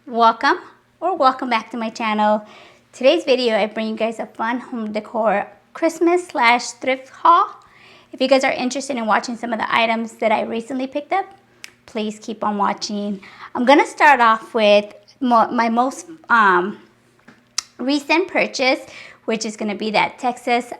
Welcome or welcome back to my channel. Today's video I bring you guys a fun home decor Christmas / thrift haul. If you guys are interested in watching some of the items that I recently picked up, please keep on watching. I'm gonna start off with my most recent purchase, which is gonna be that Texas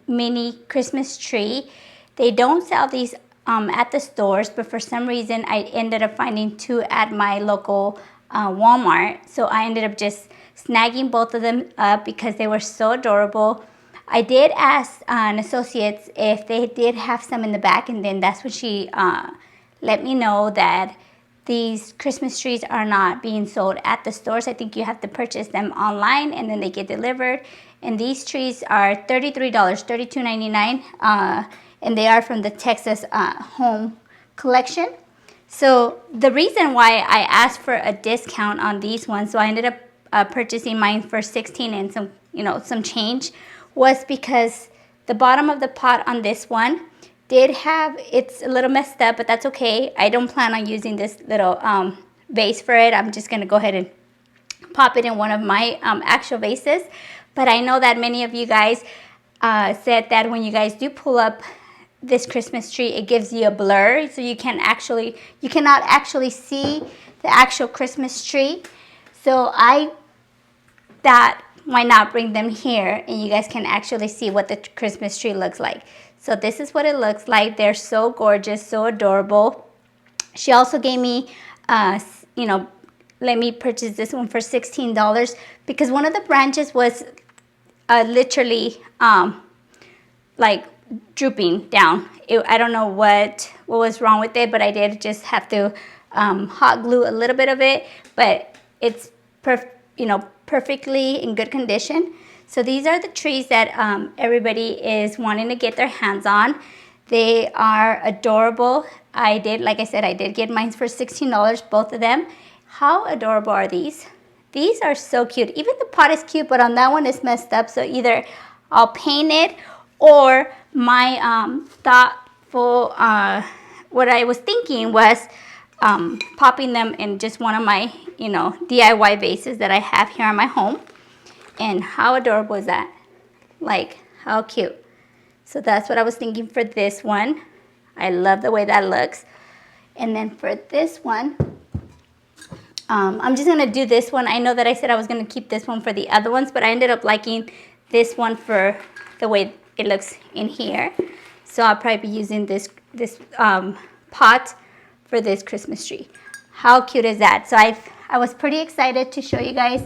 mini Christmas tree. They don't sell these at the stores, but for some reason I ended up finding two at my local Walmart. So I ended up just snagging both of them up because they were so adorable. I did ask an associate if they did have some in the back, and then that's when she let me know that these Christmas trees are not being sold at the stores. I think you have to purchase them online and then they get delivered. And these trees are $33, $32.99, and they are from the Texas home collection. So the reason why I asked for a discount on these ones, so I ended up purchasing mine for $16 and some change, was because the bottom of the pot on this one did have, it's a little messed up, but that's okay. I don't plan on using this little vase for it. I'm just gonna go ahead and pop it in one of my actual vases. But I know that many of you guys said that when you guys do pull up this Christmas tree, it gives you a blur, so you cannot actually see the actual Christmas tree. So I thought, why not bring them here and you guys can actually see what the Christmas tree looks like. So this is what it looks like. They're so gorgeous, so adorable. She also gave me let me purchase this one for $16 because one of the branches was literally like drooping down. I don't know what was wrong with it, but I did just have to hot glue a little bit of it, but it's perfectly in good condition. So these are the trees that everybody is wanting to get their hands on. They are adorable. Like I said, I did get mine for $16, both of them. How adorable are these? These are so cute. Even the pot is cute, but on that one it's messed up. So either I'll paint it, or my thoughtful, what I was thinking was popping them in just one of my, DIY vases that I have here in my home. And how adorable is that? Like, how cute. So that's what I was thinking for this one. I love the way that looks. And then for this one, I'm just gonna do this one. I know that I said I was gonna keep this one for the other ones, but I ended up liking this one for the way it looks in here. So I'll probably be using this pot for this Christmas tree. How cute is that? So I was pretty excited to show you guys,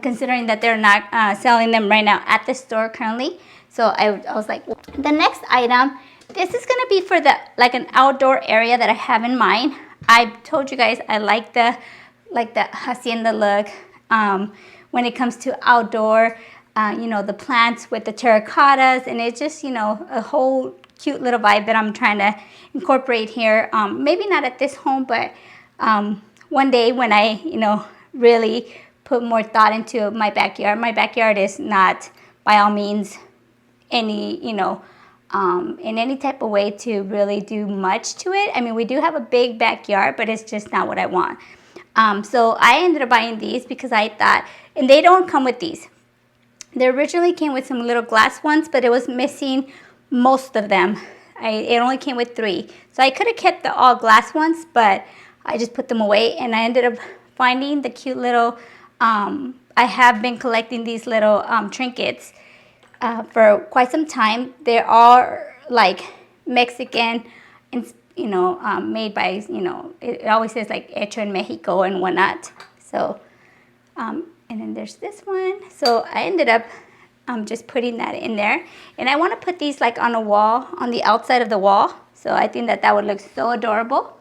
considering that they're not selling them right now at the store currently. So I was like, the next item, this is gonna be for an outdoor area that I have in mind. I told you guys I like the hacienda look when it comes to outdoor, the plants with the terracottas, and it's just, a whole cute little vibe that I'm trying to incorporate here. Maybe not at this home, but one day when I, really put more thought into my backyard. My backyard is not by all means any, in any type of way to really do much to it. I mean, we do have a big backyard, but it's just not what I want. So I ended up buying these because I thought, and they don't come with these. They originally came with some little glass ones, but it was missing most of them. It only came with 3. So I could have kept the all glass ones, but I just put them away, and I ended up finding the cute little, I have been collecting these little trinkets for quite some time. They are like Mexican, and made by, it always says like hecho en Mexico and whatnot. So, and then there's this one. So I ended up just putting that in there. And I want to put these like on a wall, on the outside of the wall. So I think that would look so adorable.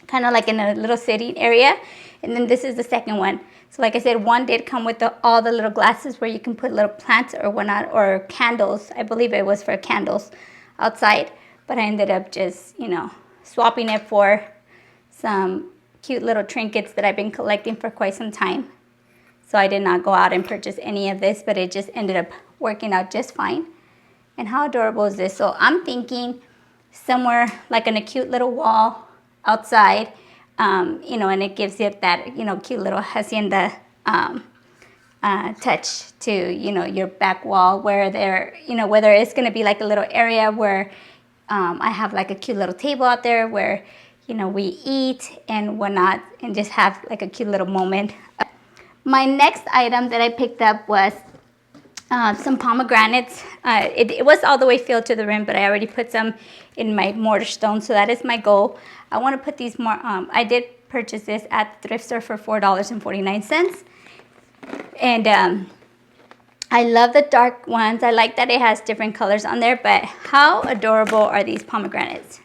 Kind of like in a little sitting area. And then this is the second one. So like I said, one did come with all the little glasses where you can put little plants or whatnot, or candles. I believe it was for candles outside. But I ended up just, swapping it for some cute little trinkets that I've been collecting for quite some time. So I did not go out and purchase any of this, but it just ended up working out just fine. And how adorable is this? So I'm thinking somewhere like in a cute little wall outside, you know, and it gives it that, you know, cute little hacienda touch to, you know, your back wall, where there, you know, whether it's going to be like a little area where I have like a cute little table out there where, you know, we eat and whatnot, and just have like a cute little moment. My next item that I picked up was some pomegranates. It was all the way filled to the rim, but I already put some in my mortar stone, so that is my goal. I want to put these more, I did purchase this at the thrift store for $4.49. And I love the dark ones. I like that it has different colors on there, but how adorable are these pomegranates?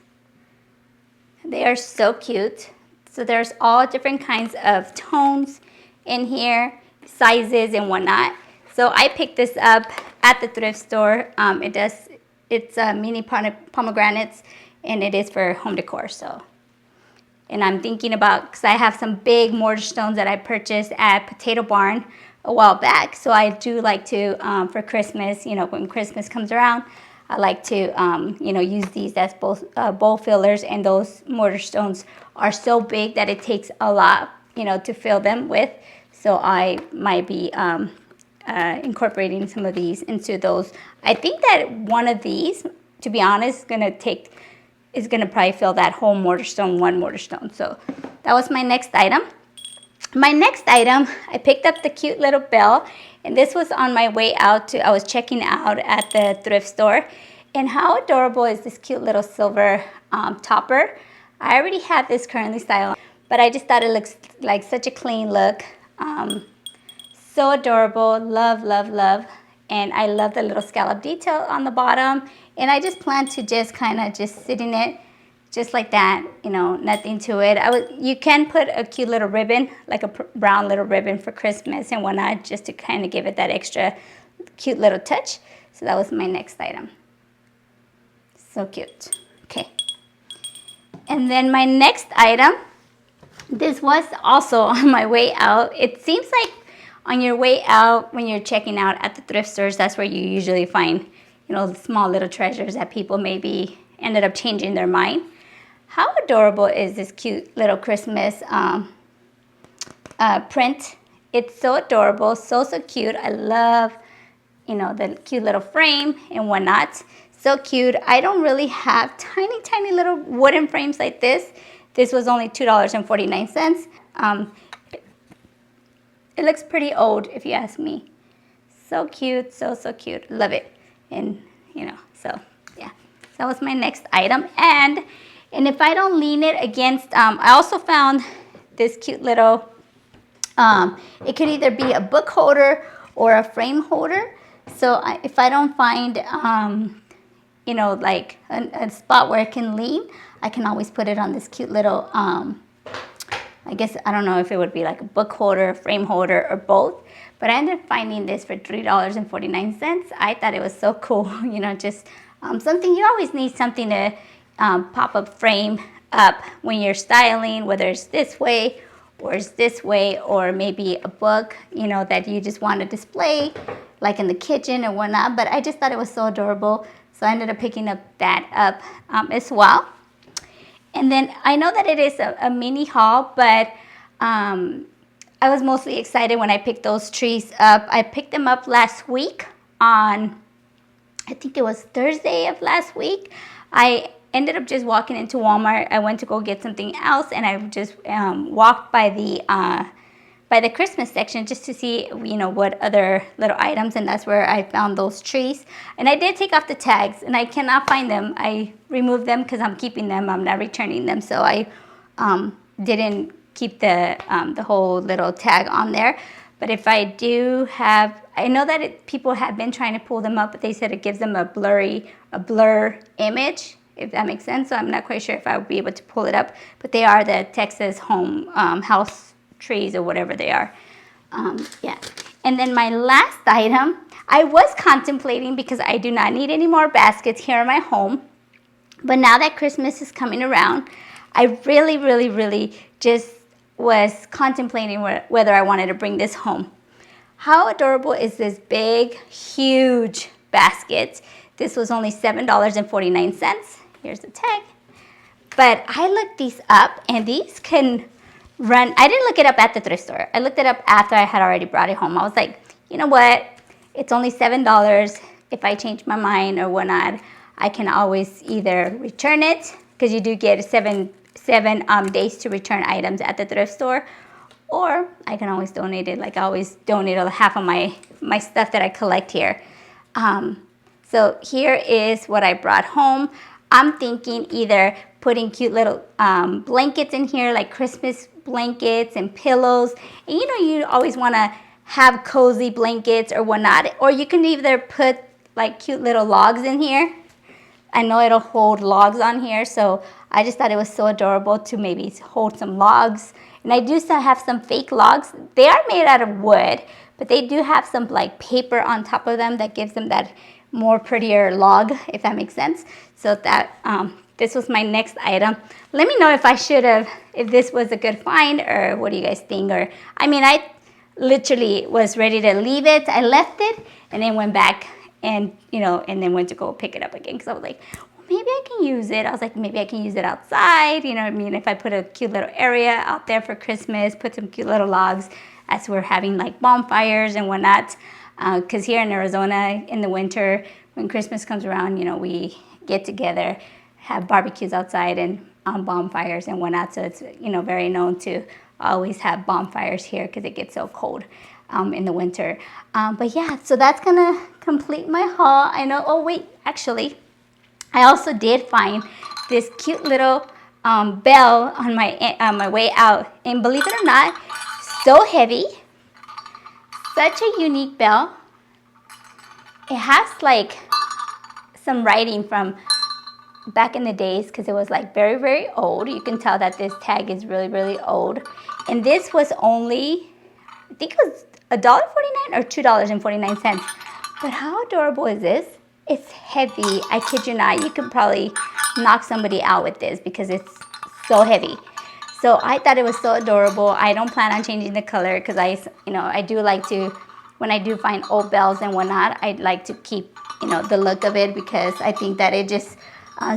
They are so cute. So there's all different kinds of tones in here, sizes and whatnot. So I picked this up at the thrift store. It's mini pomegranates, and it is for home decor. So, and I'm thinking about, because I have some big mortar stones that I purchased at Potato Barn a while back. So I do like to, for Christmas, you know, when Christmas comes around, I like to, you know, use these as bowl fillers. And those mortar stones are so big that it takes a lot, you know, to fill them with. So I might be incorporating some of these into those. I think that one of these, to be honest, is gonna probably fill that whole mortar stone, one mortar stone. So that was my next item. My next item, I picked up the cute little bell, and this was on my way out I was checking out at the thrift store. And how adorable is this cute little silver topper? I already have this currently styled, but I just thought it looks like such a clean look. So adorable, love, love, love. And I love the little scallop detail on the bottom. And I just plan to just kind of just sit in it just like that, you know, nothing to it. You can put a cute little ribbon, like a brown little ribbon for Christmas and whatnot, just to kind of give it that extra cute little touch. So that was my next item. So cute. Okay. And then my next item, this was also on my way out. It seems like on your way out, when you're checking out at the thrift stores, that's where you usually find, you know, the small little treasures that people maybe ended up changing their mind. How adorable is this cute little Christmas print? It's so adorable, so cute. I love, you know, the cute little frame and whatnot. So cute. I don't really have tiny little wooden frames like this. This was only $2.49. It looks pretty old, if you ask me. So cute, so cute. Love it. And, you know, so yeah. So that was my next item. And if I don't lean it against, I also found this cute little, it could either be a book holder or a frame holder. So if I don't find, you know, like a spot where it can lean, I can always put it on this cute little, I guess, I don't know if it would be like a book holder, frame holder, or both. But I ended up finding this for $3.49. I thought it was so cool, you know, just something, you always need something to pop up, frame up when you're styling, whether it's this way or it's this way, or maybe a book, you know, that you just want to display like in the kitchen and whatnot. But I just thought it was so adorable. So I ended up picking up that up as well. And then I know that it is a mini haul, but I was mostly excited when I picked those trees up. I picked them up last week on, I think it was Thursday of last week. I ended up just walking into Walmart. I went to go get something else, and I just walked by the Christmas section just to see, you know, what other little items, and that's where I found those trees. And I did take off the tags, and I cannot find them. I removed them because I'm keeping them. I'm not returning them, so I didn't keep the whole little tag on there. But if I do have, I know that people have been trying to pull them up, but they said it gives them a blur image, if that makes sense. So I'm not quite sure if I would be able to pull it up, but they are the Texas home house trees or whatever they are. Yeah. And then my last item, I was contemplating, because I do not need any more baskets here in my home. But now that Christmas is coming around, I really just was contemplating whether I wanted to bring this home. How adorable is this big, huge basket? This was only $7.49. Here's the tag. But I looked these up, and these can run. I didn't look it up at the thrift store. I looked it up after I had already brought it home. I was like, you know what? It's only $7. If I change my mind or whatnot, I can always either return it, because you do get seven days to return items at the thrift store, or I can always donate it. Like I always donate half of my stuff that I collect here. So here is what I brought home. I'm thinking either putting cute little blankets in here, like Christmas blankets and pillows. And you know, you always want to have cozy blankets or whatnot. Or you can either put like cute little logs in here. I know it'll hold logs on here, so I just thought it was so adorable to maybe hold some logs. And I do still have some fake logs. They are made out of wood, but they do have some like paper on top of them that gives them that more prettier log, if that makes sense. So that this was my next item. Let me know if I should have, if this was a good find, or what do you guys think? Or I mean, I literally was ready to leave it. I left it and then went back and, you know, and then went to go pick it up again, because I was like, well, maybe I can use it. I was like, maybe I can use it outside, you know what I mean? If I put a cute little area out there for Christmas, put some cute little logs as we're having like bonfires and whatnot. Because here in Arizona in the winter, when Christmas comes around, you know, we get together, have barbecues outside and bonfires and whatnot. So it's, you know, very known to always have bonfires here because it gets so cold in the winter. But yeah, so that's gonna complete my haul. I know, oh wait, actually, I also did find this cute little bell on my way out. And believe it or not, so heavy. Such a unique bell. It has like some writing from back in the days, because it was like very, very old. You can tell that this tag is really, really old. And this was only, I think it was $1.49 or $2.49. But how adorable is this? It's heavy. I kid you not. You could probably knock somebody out with this because it's so heavy. So I thought it was so adorable. I don't plan on changing the color because I do like to, when I do find old bells and whatnot, I'd like to keep, you know, the look of it, because I think that it just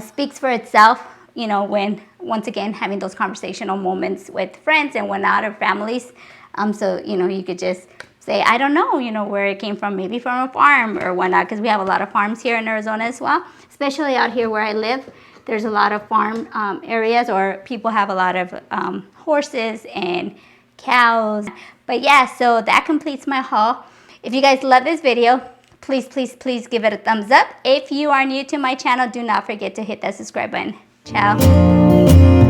speaks for itself, you know, when, once again, having those conversational moments with friends and whatnot, or families. So, you know, you could just say, I don't know, you know, where it came from, maybe from a farm or whatnot, because we have a lot of farms here in Arizona as well, especially out here where I live. There's a lot of farm areas, or people have a lot of horses and cows. But yeah, so that completes my haul. If you guys love this video, please, please, please give it a thumbs up. If you are new to my channel, do not forget to hit that subscribe button. Ciao.